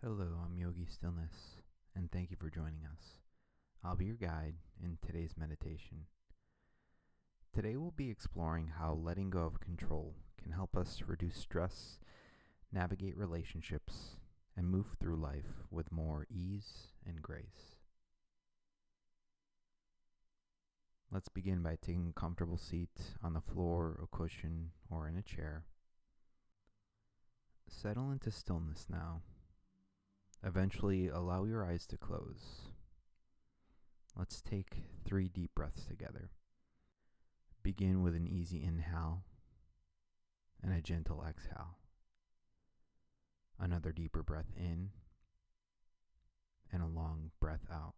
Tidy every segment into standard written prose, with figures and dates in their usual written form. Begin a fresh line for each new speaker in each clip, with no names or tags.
Hello, I'm Yogi Stillness, and thank you for joining us. I'll be your guide in today's meditation. Today we'll be exploring how letting go of control can help us reduce stress, navigate relationships, and move through life with more ease and grace. Let's begin by taking a comfortable seat on the floor, a cushion, or in a chair. Settle into stillness now. Eventually, allow your eyes to close. Let's take 3 deep breaths together. Begin with an easy inhale and a gentle exhale. Another deeper breath in and a long breath out.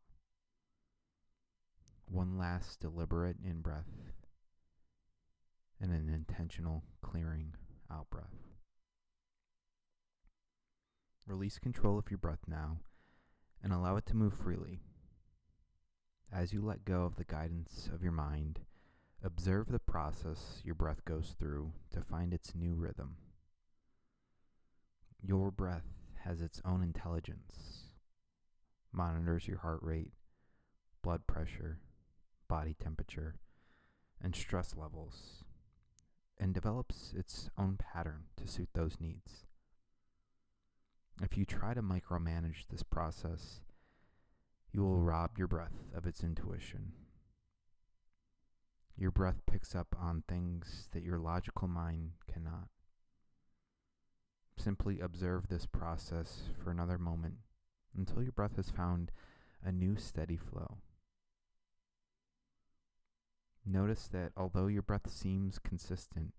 One last deliberate in-breath and an intentional clearing out-breath. Release control of your breath now and allow it to move freely. As you let go of the guidance of your mind, observe the process your breath goes through to find its new rhythm. Your breath has its own intelligence, monitors your heart rate, blood pressure, body temperature, and stress levels, and develops its own pattern to suit those needs. If you try to micromanage this process, you will rob your breath of its intuition. Your breath picks up on things that your logical mind cannot. Simply observe this process for another moment until your breath has found a new steady flow. Notice that although your breath seems consistent,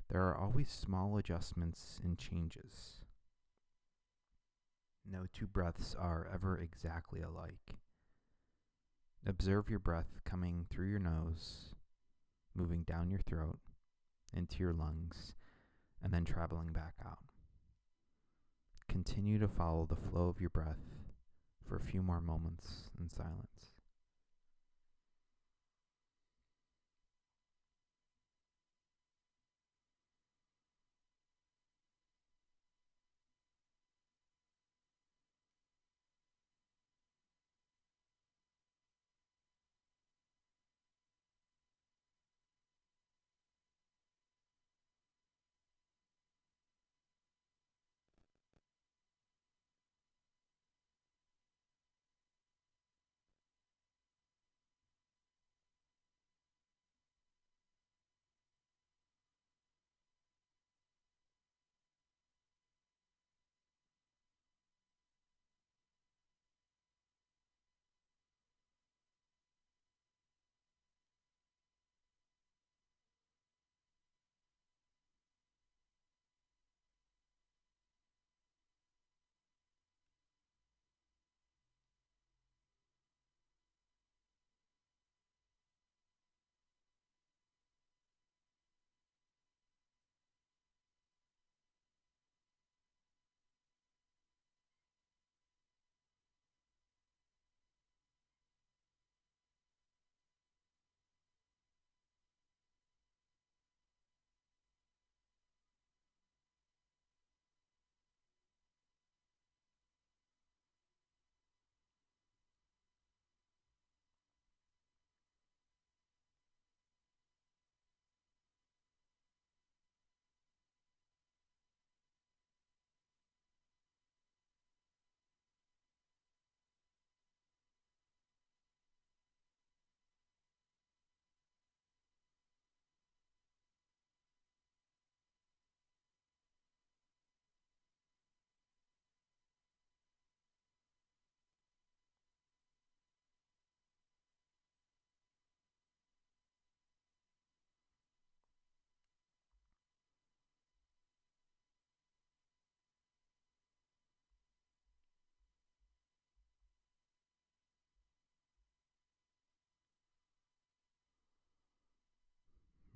there are always small adjustments and changes. No two breaths are ever exactly alike. Observe your breath coming through your nose, moving down your throat, into your lungs, and then traveling back out. Continue to follow the flow of your breath for a few more moments in silence.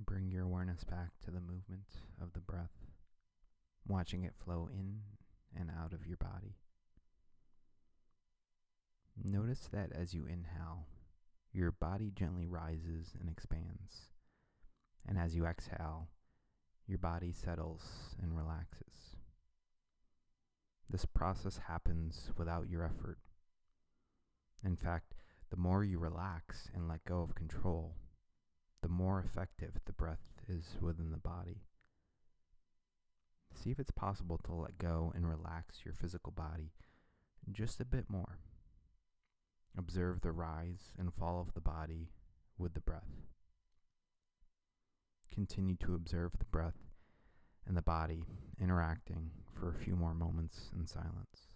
Bring your awareness back to the movement of the breath, watching it flow in and out of your body. Notice that as you inhale, your body gently rises and expands, and as you exhale, your body settles and relaxes. This process happens without your effort. In fact, the more you relax and let go of control, the more effective the breath is within the body. See if it's possible to let go and relax your physical body just a bit more. Observe the rise and fall of the body with the breath. Continue to observe the breath and the body interacting for a few more moments in silence.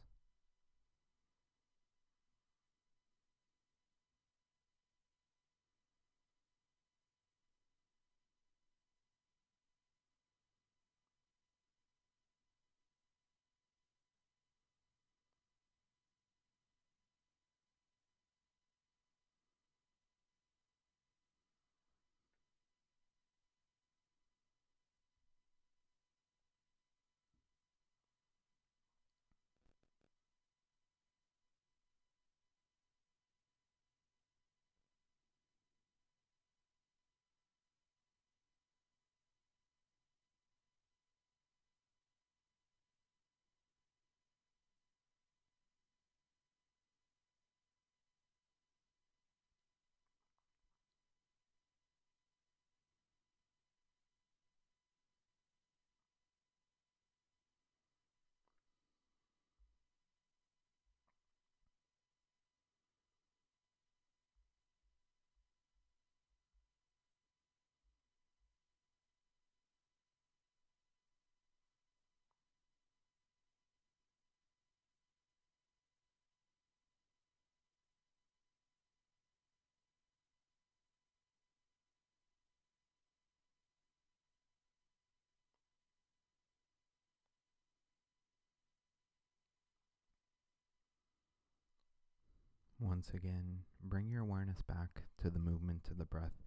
Once again, bring your awareness back to the movement of the breath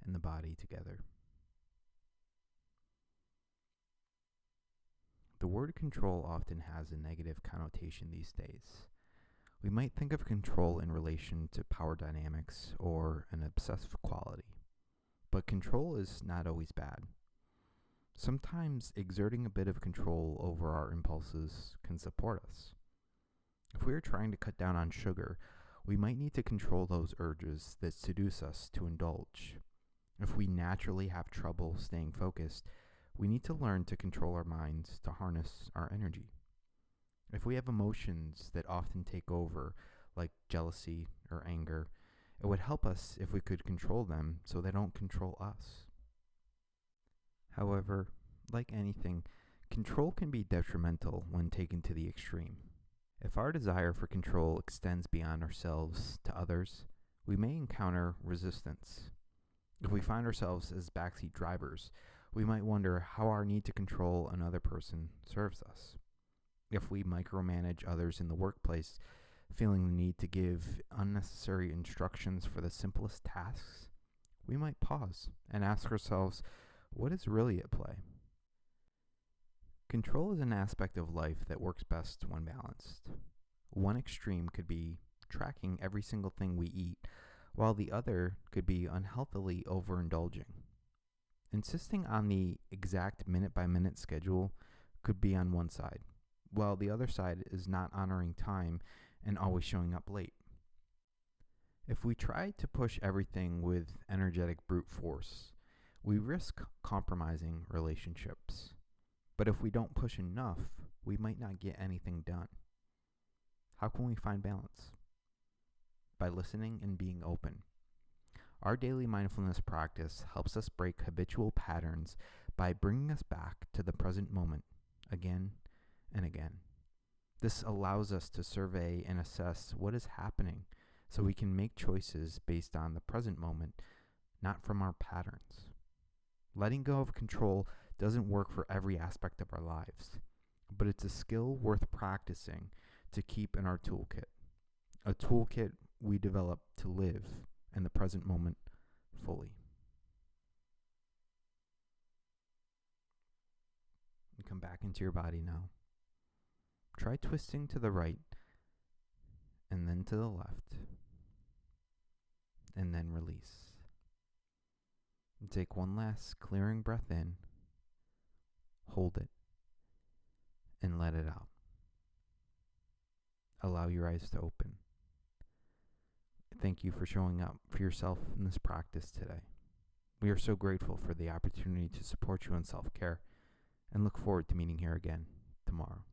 and the body together. The word control often has a negative connotation these days. We might think of control in relation to power dynamics or an obsessive quality, but control is not always bad. Sometimes exerting a bit of control over our impulses can support us. If we are trying to cut down on sugar, we might need to control those urges that seduce us to indulge. If we naturally have trouble staying focused, we need to learn to control our minds to harness our energy. If we have emotions that often take over, like jealousy or anger, it would help us if we could control them so they don't control us. However, like anything, control can be detrimental when taken to the extreme. If our desire for control extends beyond ourselves to others, we may encounter resistance. If we find ourselves as backseat drivers, we might wonder how our need to control another person serves us. If we micromanage others in the workplace, feeling the need to give unnecessary instructions for the simplest tasks, we might pause and ask ourselves, what is really at play? Control is an aspect of life that works best when balanced. One extreme could be tracking every single thing we eat, while the other could be unhealthily overindulging. Insisting on the exact minute-by-minute schedule could be on one side, while the other side is not honoring time and always showing up late. If we try to push everything with energetic brute force, we risk compromising relationships. But if we don't push enough, we might not get anything done. How can we find balance? By listening and being open. Our daily mindfulness practice helps us break habitual patterns by bringing us back to the present moment again and again. This allows us to survey and assess what is happening so we can make choices based on the present moment, not from our patterns. Letting go of control doesn't work for every aspect of our lives, but it's a skill worth practicing to keep in our toolkit. A toolkit we develop to live in the present moment fully. And come back into your body now. Try twisting to the right and then to the left, and then release. And take one last clearing breath in, hold it, and let it out. allow your eyes to open. Thank you for showing up for yourself in this practice today. We are so grateful for the opportunity to support you in self-care and look forward to meeting here again tomorrow.